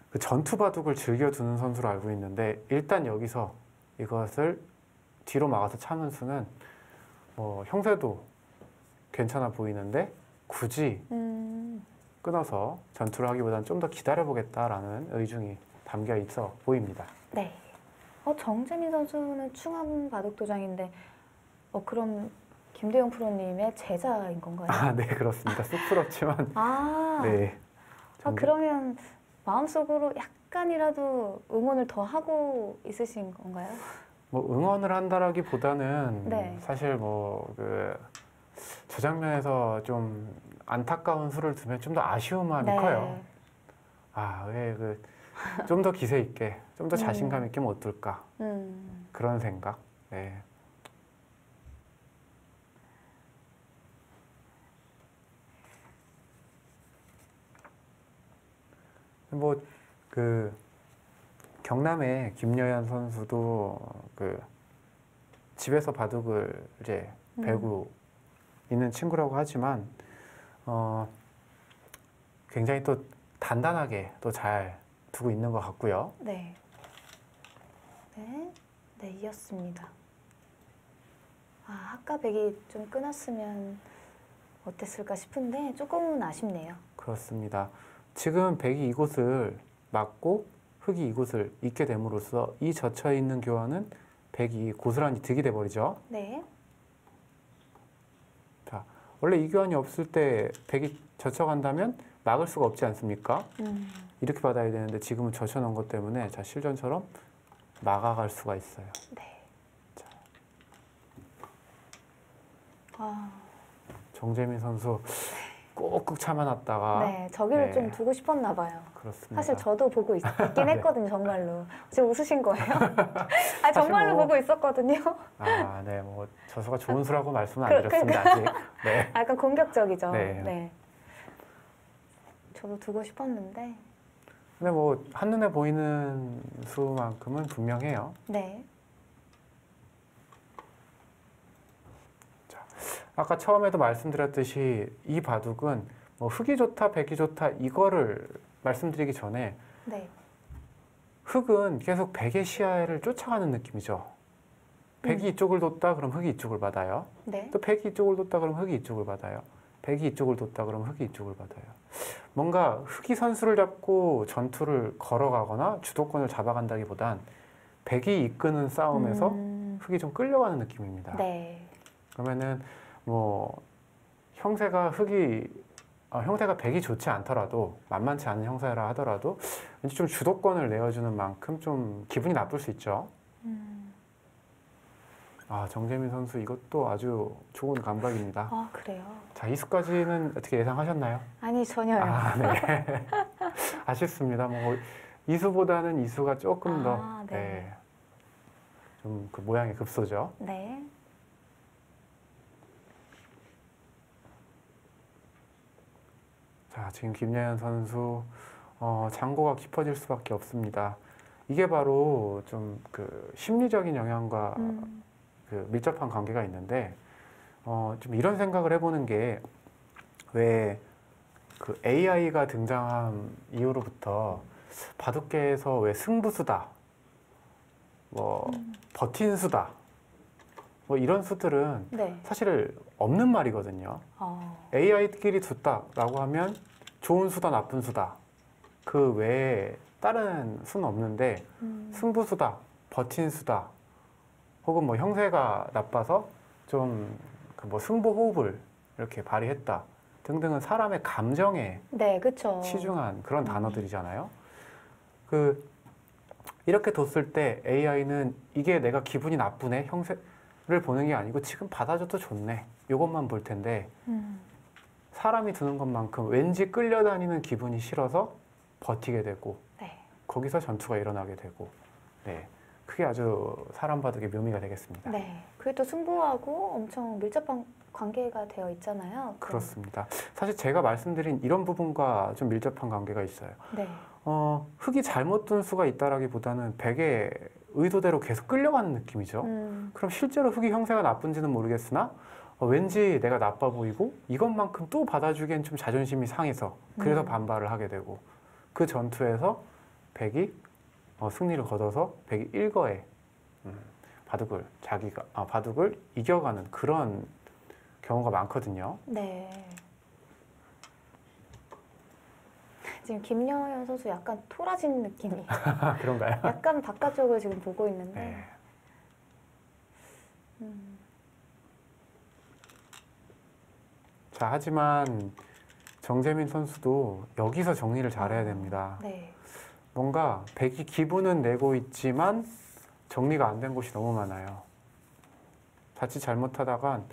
그 전투 바둑을 즐겨두는 선수로 알고 있는데 일단 여기서 이것을 뒤로 막아서 참은 수는 형세도 괜찮아 보이는데 굳이 끊어서 전투를 하기보다는 좀 더 기다려보겠다라는 의중이 담겨 있어 보입니다. 네. 정재민 선수는 충암 바둑도장인데 그럼 김대영 프로님의 제자인 건가요? 네, 그렇습니다. 쑥스럽지만 네. 그러면 마음속으로 약간이라도 응원을 더 하고 있으신 건가요? 응원을 한다라기보다는 네. 사실 저 장면에서 좀 안타까운 수를 두면 좀 더 아쉬운 마음이 네. 커요. 왜 좀 더 기세 있게, 좀 더 자신감 있게 못 둘까 그런 생각. 네. 경남의 김여현 선수도 집에서 바둑을 이제 배우고 있는 친구라고 하지만 굉장히 또 단단하게 또 잘 두고 있는 것 같고요. 네. 네, 이었습니다. 아까 백이 좀 끊었으면 어땠을까 싶은데 조금은 아쉽네요. 그렇습니다. 지금 백이 이곳을 막고 흑이 이곳을 잇게 됨으로써 이 젖혀 있는 교환은 백이 고스란히 득이 돼버리죠. 네. 자, 원래 이 교환이 없을 때 백이 젖혀간다면 막을 수가 없지 않습니까? 이렇게 받아야 되는데 지금은 젖혀놓은 것 때문에 자, 실전처럼 막아갈 수가 있어요. 네. 자. 정재민 선수 꾹꾹 참아놨다가 네, 저기를 네. 좀 두고 싶었나 봐요. 그렇습니다. 사실 저도 보고 있긴 했거든요, 정말로. 지금 웃으신 거예요? 사실 정말로 보고 있었거든요. 네, 저수가 좋은 수라고 말씀은 안 드렸습니다, 아직. 네. 약간 공격적이죠. 네. 네. 저도 두고 싶었는데. 근데 한눈에 보이는 수만큼은 분명해요. 네. 아까 처음에도 말씀드렸듯이 이 바둑은 흑이 좋다, 백이 좋다 이거를 말씀드리기 전에 네. 흑은 계속 백의 시야를 쫓아가는 느낌이죠. 백이 이쪽을 뒀다 그럼 흑이 이쪽을 받아요. 네. 또 백이 이쪽을 뒀다 그럼 흑이 이쪽을 받아요. 백이 이쪽을 뒀다 그럼 흑이 이쪽을 받아요. 뭔가 흑이 선수를 잡고 전투를 걸어가거나 주도권을 잡아간다기보단 백이 이끄는 싸움에서 흑이 좀 끌려가는 느낌입니다. 네. 그러면은 형세가 백이 좋지 않더라도 만만치 않은 형세라 하더라도 왠지 좀 주도권을 내어주는 만큼 좀 기분이 나쁠 수 있죠. 정재민 선수 이것도 아주 좋은 감각입니다. 그래요? 자, 이 수까지는 어떻게 예상하셨나요? 아니, 전혀요. 네. 아쉽습니다. 이 수보다는 이 수가 조금 더 네. 좀 모양이 급소죠. 네. 자, 지금 김여현 선수 장고가 깊어질 수밖에 없습니다. 이게 바로 좀 심리적인 영향과 밀접한 관계가 있는데 좀 이런 생각을 해보는 게 왜 AI가 등장한 이후로부터 바둑계에서 왜 승부수다 뭐 버틴 수다, 뭐 이런 수들은 네. 사실 없는 말이거든요. AI끼리 뒀다라고 하면 좋은 수다, 나쁜 수다 그 외에 다른 수는 없는데 승부수다, 버틴 수다, 혹은 뭐 형세가 나빠서 좀 뭐 승부 호흡을 이렇게 발휘했다 등등은 사람의 감정에 네, 그렇죠. 치중한 그런 단어들이잖아요. 이렇게 뒀을 때 AI는 이게 내가 기분이 나쁘네, 형세를 보는 게 아니고 지금 받아줘도 좋네, 이것만 볼 텐데 사람이 두는 것만큼 왠지 끌려다니는 기분이 싫어서 버티게 되고 네. 거기서 전투가 일어나게 되고, 네, 그게 아주 사람 바둑의 묘미가 되겠습니다. 네. 그게 또 승부하고 엄청 밀접한 관계가 되어 있잖아요. 그렇습니다. 사실 제가 말씀드린 이런 부분과 좀 밀접한 관계가 있어요. 네. 흙이 잘못 둔 수가 있다라기보다는 백의 의도대로 계속 끌려가는 느낌이죠. 그럼 실제로 흙이 형세가 나쁜지는 모르겠으나 왠지 내가 나빠 보이고 이것만큼 또 받아주기엔 좀 자존심이 상해서 그래서 반발을 하게 되고, 그 전투에서 백이 승리를 거둬서 백이 일거에 바둑을 이겨가는 그런 경우가 많거든요. 네. 지금 김여연 선수 약간 토라진 느낌이. 그런가요? 약간 바깥쪽을 지금 보고 있는데. 네. 자, 하지만 정재민 선수도 여기서 정리를 잘해야 됩니다. 네. 뭔가 백이 기분은 내고 있지만 정리가 안 된 곳이 너무 많아요. 자칫 잘못하다간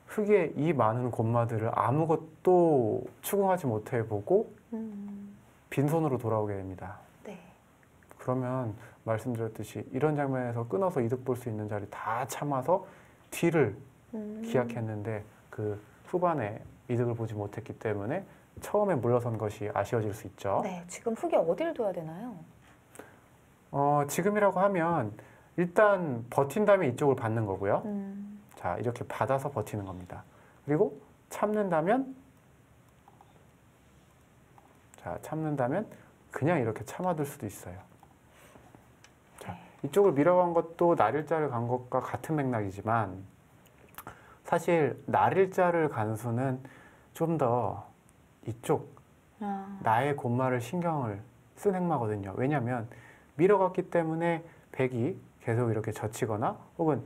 흙의 이 많은 곳마들을 아무것도 추궁하지 못해 보고 빈손으로 돌아오게 됩니다. 네. 그러면 말씀드렸듯이 이런 장면에서 끊어서 이득 볼 수 있는 자리 다 참아서 뒤를 기약했는데 그 후반에 이득을 보지 못했기 때문에 처음에 물러선 것이 아쉬워질 수 있죠. 네. 지금 흙이 어디를 둬야 되나요? 지금이라고 하면 일단 버틴 다음에 이쪽을 받는 거고요. 자, 이렇게 받아서 버티는 겁니다. 그리고 참는다면 그냥 이렇게 참아둘 수도 있어요. 자, 이쪽을 밀어간 것도 날일자를 간 것과 같은 맥락이지만 사실 날일자를 간 수는 좀 더 이쪽 나의 곧말을 신경을 쓴 행마거든요. 왜냐하면 밀어갔기 때문에 백이 계속 이렇게 젖히거나 혹은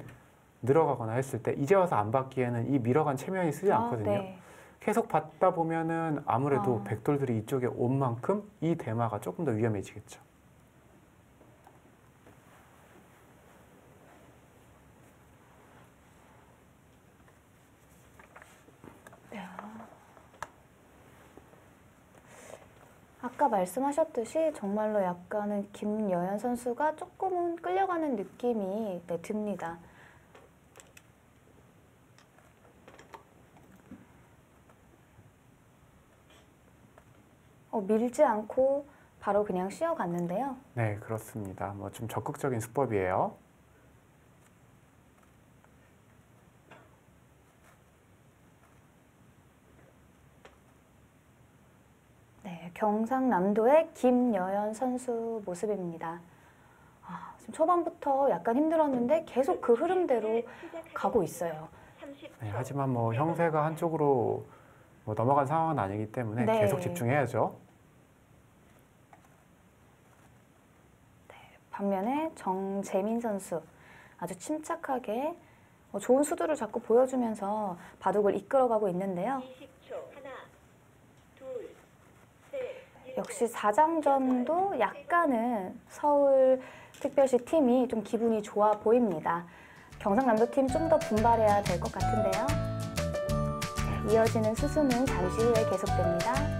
늘어가거나 했을 때 이제 와서 안 받기에는 이 밀어간 체면이 쓰지 않거든요. 네. 계속 받다 보면은 아무래도 백돌들이 이쪽에 온 만큼 이 대마가 조금 더 위험해지겠죠. 아까 말씀하셨듯이 정말로 약간은 김여연 선수가 조금은 끌려가는 느낌이 듭니다. 밀지 않고 바로 그냥 쉬어갔는데요. 네, 그렇습니다. 뭐 좀 적극적인 수법이에요. 네, 경상남도의 김여연 선수 모습입니다. 지금 초반부터 약간 힘들었는데 계속 그 흐름대로 가고 있어요. 네, 하지만 뭐 형세가 한쪽으로 뭐 넘어간 상황은 아니기 때문에 네. 계속 집중해야죠. 반면에 정재민 선수 아주 침착하게 좋은 수두를 자꾸 보여주면서 바둑을 이끌어가고 있는데요. 역시 4장전도 약간은 서울특별시 팀이 좀 기분이 좋아 보입니다. 경상남도 팀 좀 더 분발해야 될 것 같은데요. 이어지는 수수는 잠시 후에 계속됩니다.